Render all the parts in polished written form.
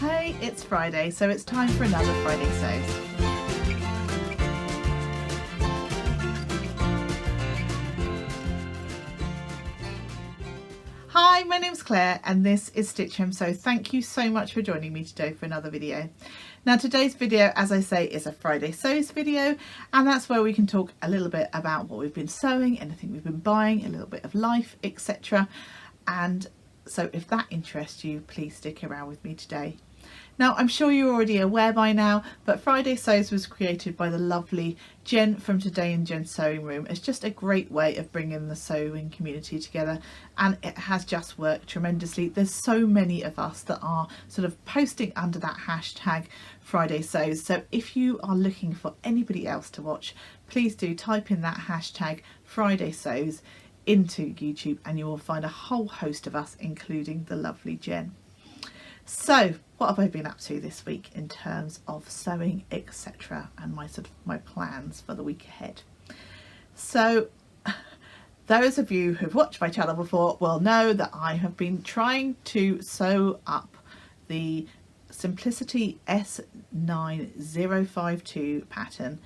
Hey, it's Friday, so it's time for another Friday Sews. Hi, my name's Claire and this is Stitch Home Sew. Thank you so much for joining me today for another video. Now today's video, as I say, is a Friday Sews video, and that's where we can talk a little bit about what we've been sewing, anything we've been buying, a little bit of life, etc. And so if that interests you, please stick around with me today. Now, I'm sure you're already aware by now, but Friday Sews was created by the lovely Jen from Today in Jen's Sewing Room. It's just a great way of bringing the sewing community together, and it has just worked tremendously. There's so many of us that are sort of posting under that hashtag Friday Sews. So if you are looking for anybody else to watch, please do type in that hashtag Friday Sews into YouTube and you will find a whole host of us, including the lovely Jen. So what have I been up to this week in terms of sewing, etc., and my plans for the week ahead? So those of you who've watched my channel before will know that I have been trying to sew up the Simplicity S9052 pattern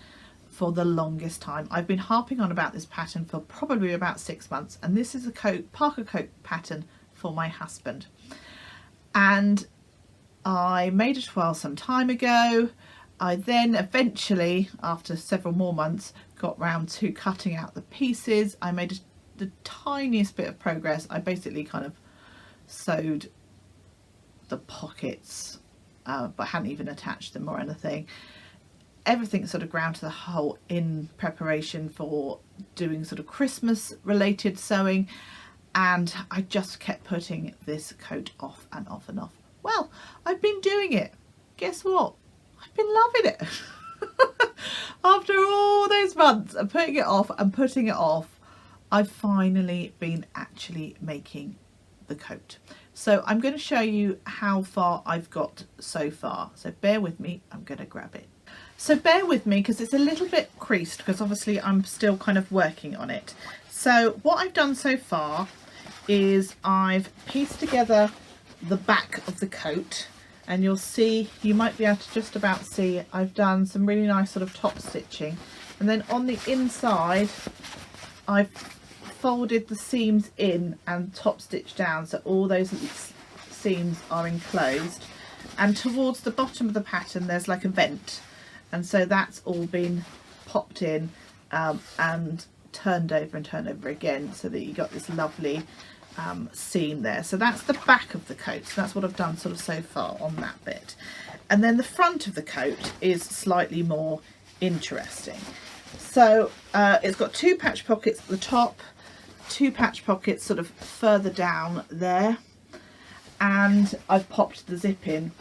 for the longest time. I've been harping on about this pattern for probably about 6 months, and this is a Parka Coat pattern for my husband. And I made a twirl some time ago. I then eventually, after several more months, got round to cutting out the pieces. I made the tiniest bit of progress. I basically kind of sewed the pockets, but hadn't even attached them or anything. Everything sort of ground to the whole in preparation for doing sort of Christmas related sewing. And I just kept putting this coat off and off and off. Well, I've been doing it. Guess what? I've been loving it. After all those months of putting it off and putting it off, I've finally been actually making the coat. So I'm going to show you how far I've got so far. So bear with me, I'm going to grab it. So bear with me because it's a little bit creased because obviously I'm still kind of working on it. So what I've done so far is I've pieced together the back of the coat, and you'll see, you might be able to just about see, I've done some really nice sort of top stitching, and then on the inside I've folded the seams in and top stitched down so all those seams are enclosed, and towards the bottom of the pattern there's like a vent, and so that's all been popped in and turned over and turned over again so that you got this lovely seam there. So that's the back of the coat. So that's what I've done sort of so far on that bit. And then the front of the coat is slightly more interesting. So it's got two patch pockets at the top, two patch pockets sort of further down there, and I've popped the zip in.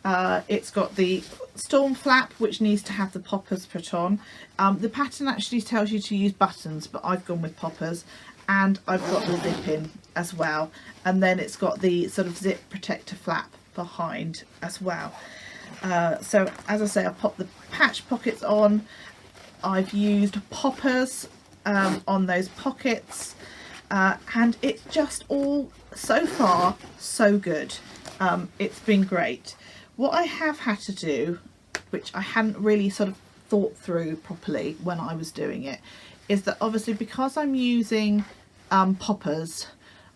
It's got the storm flap which needs to have the poppers put on. The pattern actually tells you to use buttons, but I've gone with poppers, and I've got the zip in as well, and then it's got the sort of zip protector flap behind as well. So as I say, I've popped the patch pockets on. I've used poppers on those pockets, and it's just all so far so good. It's been great. What I have had to do, which I hadn't really sort of thought through properly when I was doing it, is that obviously because I'm using poppers,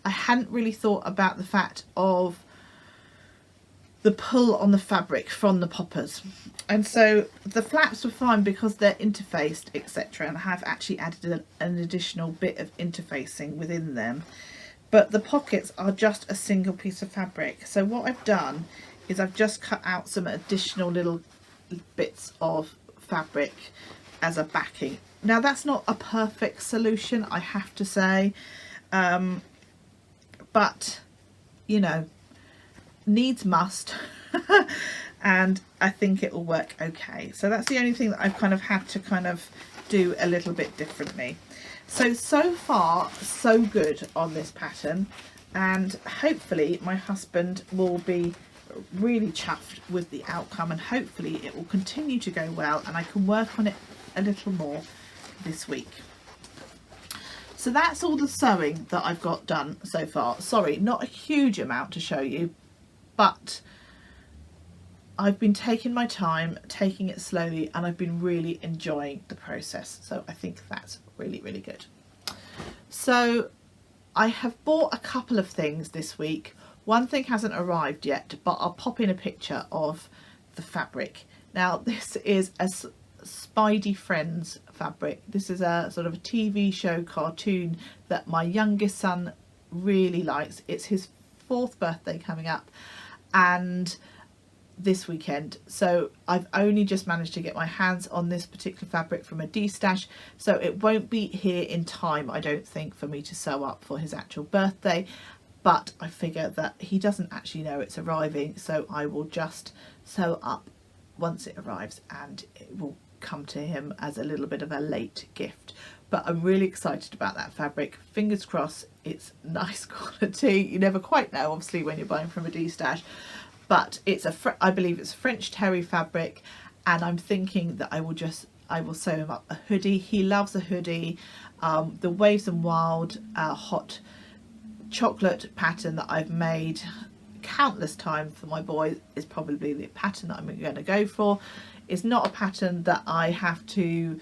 I hadn't really thought about the fact of the pull on the fabric from the poppers, and so the flaps were fine because they're interfaced, etc., and I have actually added an additional bit of interfacing within them, but the pockets are just a single piece of fabric. So what I've done is I've just cut out some additional little bits of fabric as a backing. Now that's not a perfect solution, I have to say, but you know, needs must. And I think it will work okay. So that's the only thing that I've kind of had to kind of do a little bit differently. So far so good on this pattern, and hopefully my husband will be really chuffed with the outcome, and hopefully it will continue to go well and I can work on it a little more this week. So that's all the sewing that I've got done so far. Sorry, not a huge amount to show you, but I've been taking my time, taking it slowly, and I've been really enjoying the process. So I think that's really, really good. So I have bought a couple of things this week. One thing hasn't arrived yet, but I'll pop in a picture of the fabric. Now this is a Spidey Friends fabric. This is a sort of a TV show cartoon that my youngest son really likes. It's his 4th birthday coming up and this weekend, so I've only just managed to get my hands on this particular fabric from a D-stash, so it won't be here in time, I don't think, for me to sew up for his actual birthday, but I figure that he doesn't actually know it's arriving, so I will just sew up once it arrives and it will come to him as a little bit of a late gift. But I'm really excited about that fabric. Fingers crossed it's nice quality. You never quite know, obviously, when you're buying from a D-stash. But it's I believe it's a French terry fabric, and I'm thinking that I will sew him up a hoodie. He loves a hoodie. The Waves and Wild hot chocolate pattern that I've made countless times for my boys is probably the pattern that I'm going to go for. It's not a pattern that I have to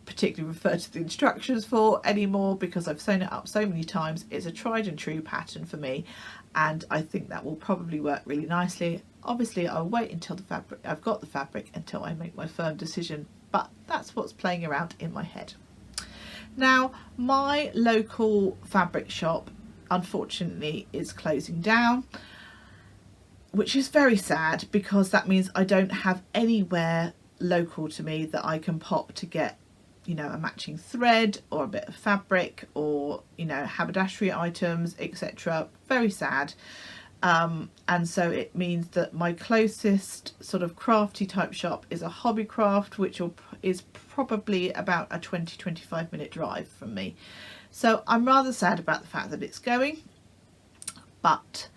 particularly refer to the instructions for anymore because I've sewn it up so many times. It's a tried and true pattern for me, and I think that will probably work really nicely. Obviously I'll wait until I've got the fabric until I make my firm decision, but that's what's playing around in my head. Now my local fabric shop unfortunately is closing down, which is very sad because that means I don't have anywhere local to me that I can pop to get, you know, a matching thread or a bit of fabric or, you know, haberdashery items, etc. Very sad. And so it means that my closest sort of crafty type shop is a Hobbycraft, which is probably about a 20-25 minute drive from me. So I'm rather sad about the fact that it's going, but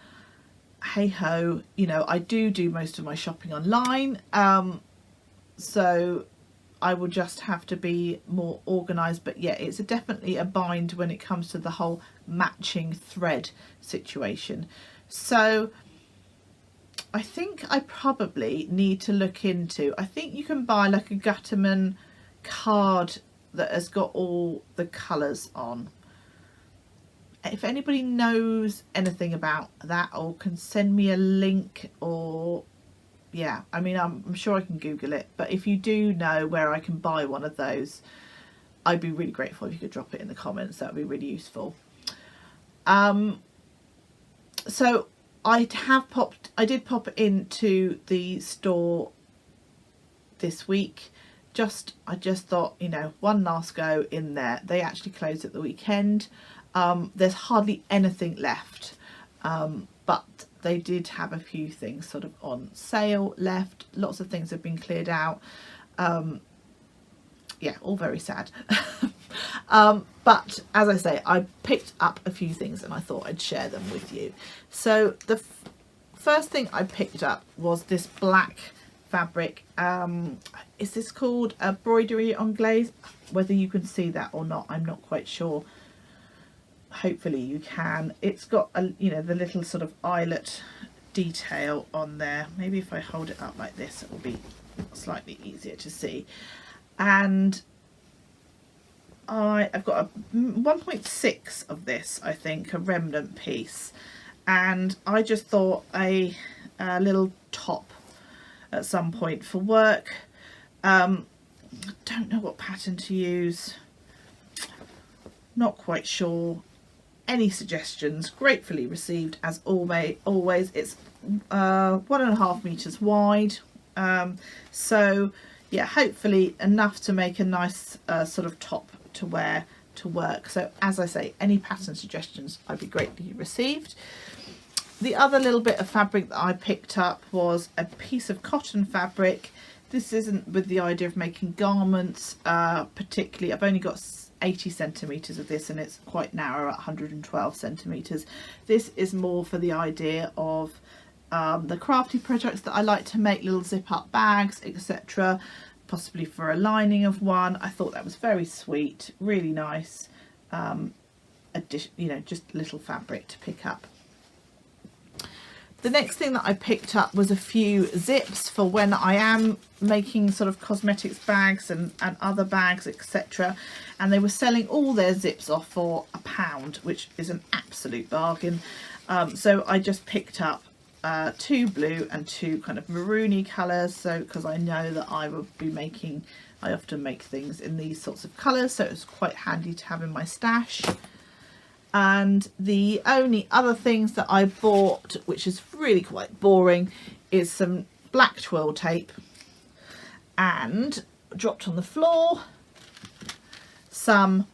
hey ho, you know, I do most of my shopping online, so I will just have to be more organised. But yeah, it's definitely a bind when it comes to the whole matching thread situation. So I think I probably need to look into, I think you can buy like a Gutterman card that has got all the colours on. If anybody knows anything about that or can send me a link, or yeah, I mean, I'm sure I can Google it, but if you do know where I can buy one of those, I'd be really grateful if you could drop it in the comments. That would be really useful. So I did pop into the store this week. I just thought, you know, one last go in there. They actually closed at the weekend. There's hardly anything left, but they did have a few things sort of on sale left. Lots of things have been cleared out. Yeah, all very sad. But as I say, I picked up a few things and I thought I'd share them with you. So the first thing I picked up was this black fabric. Is this called a broderie anglaise? Whether you can see that or not, I'm not quite sure. Hopefully you can. It's got a, you know, the little sort of eyelet detail on there. Maybe if I hold it up like this, it will be slightly easier to see. And I've got a 1.6 of this, I think, a remnant piece, and I just thought a little top at some point for work. Don't know what pattern to use, not quite sure. Any suggestions gratefully received as always. It's 1.5 meters wide, so yeah, hopefully enough to make a nice sort of top to wear to work. So as I say, any pattern suggestions I'd be greatly received. The other little bit of fabric that I picked up was a piece of cotton fabric. This isn't with the idea of making garments particularly. I've only got 80 centimeters of this, and it's quite narrow at 112 centimeters. This is more for the idea of the crafty projects that I like to make, little zip up bags, etc. Possibly for a lining of one. I thought that was very sweet, really nice addition, you know, just little fabric to pick up. The next thing that I picked up was a few zips for when I am making sort of cosmetics bags and other bags, etc. And they were selling all their zips off for £1, which is an absolute bargain. So I just picked up 2 blue and 2 kind of maroony colours, so because I know that I often make things in these sorts of colours, so it's quite handy to have in my stash. And the only other things that I bought, which is really quite boring, is some black twill tape, and dropped on the floor some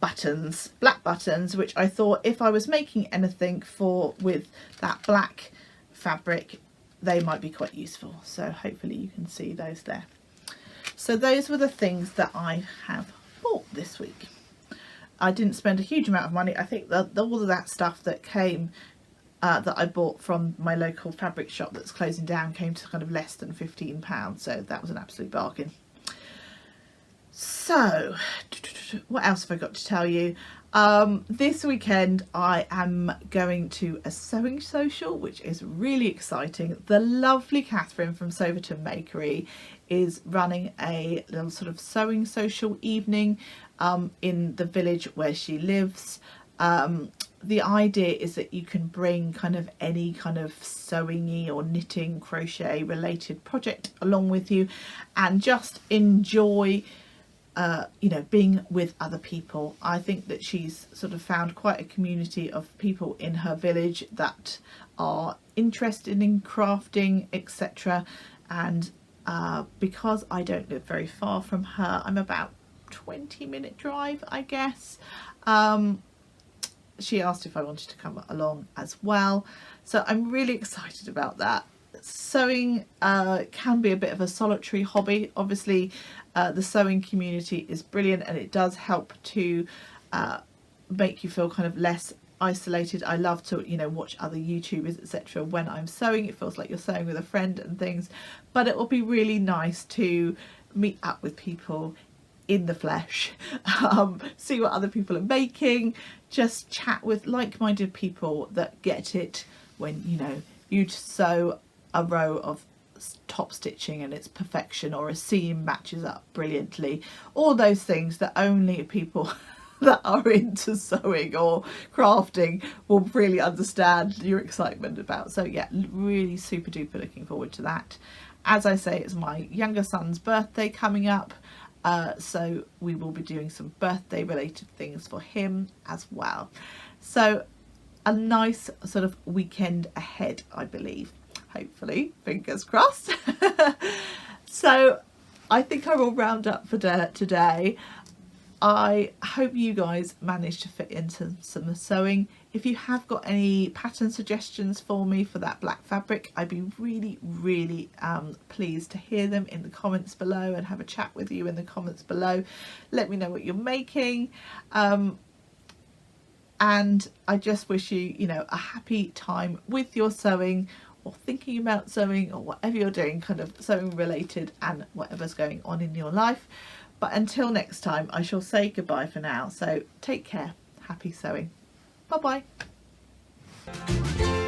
buttons, black buttons, which I thought if I was making anything with that black fabric, they might be quite useful. So hopefully you can see those there. So those were the things that I have bought this week. I didn't spend a huge amount of money. I think that all of that stuff that came that I bought from my local fabric shop that's closing down came to kind of less than £15, so that was an absolute bargain. So what else have I got to tell you? This weekend I am going to a sewing social, which is really exciting. The lovely Katherine from Soverton Makery is running a little sort of sewing social evening in the village where she lives. The idea is that you can bring kind of any kind of sewing-y or knitting, crochet related project along with you and just enjoy you know, being with other people. I think that she's sort of found quite a community of people in her village that are interested in crafting, etc. And because I don't live very far from her, I'm about 20-minute drive, I guess. She asked if I wanted to come along as well, so I'm really excited about that. Sewing can be a bit of a solitary hobby. Obviously the sewing community is brilliant and it does help to make you feel kind of less isolated. I love to, you know, watch other YouTubers, etc. when I'm sewing. It feels like you're sewing with a friend and things, but it will be really nice to meet up with people in the flesh, see what other people are making, just chat with like-minded people that get it when, you know, you sew a row of top stitching and it's perfection, or a seam matches up brilliantly, all those things that only people that are into sewing or crafting will really understand your excitement about. So yeah, really super duper looking forward to that. As I say, it's my younger son's birthday coming up, so we will be doing some birthday related things for him as well. So a nice sort of weekend ahead, I believe. Hopefully, fingers crossed. So I think I will round up for today. I hope you guys managed to fit into some sewing. If you have got any pattern suggestions for me for that black fabric, I'd be really pleased to hear them in the comments below and have a chat with you in the comments below. Let me know what you're making. And I just wish you, you know, a happy time with your sewing, or thinking about sewing, or whatever you're doing, kind of sewing related, and whatever's going on in your life. But until next time, I shall say goodbye for now. So take care. Happy sewing. Bye bye.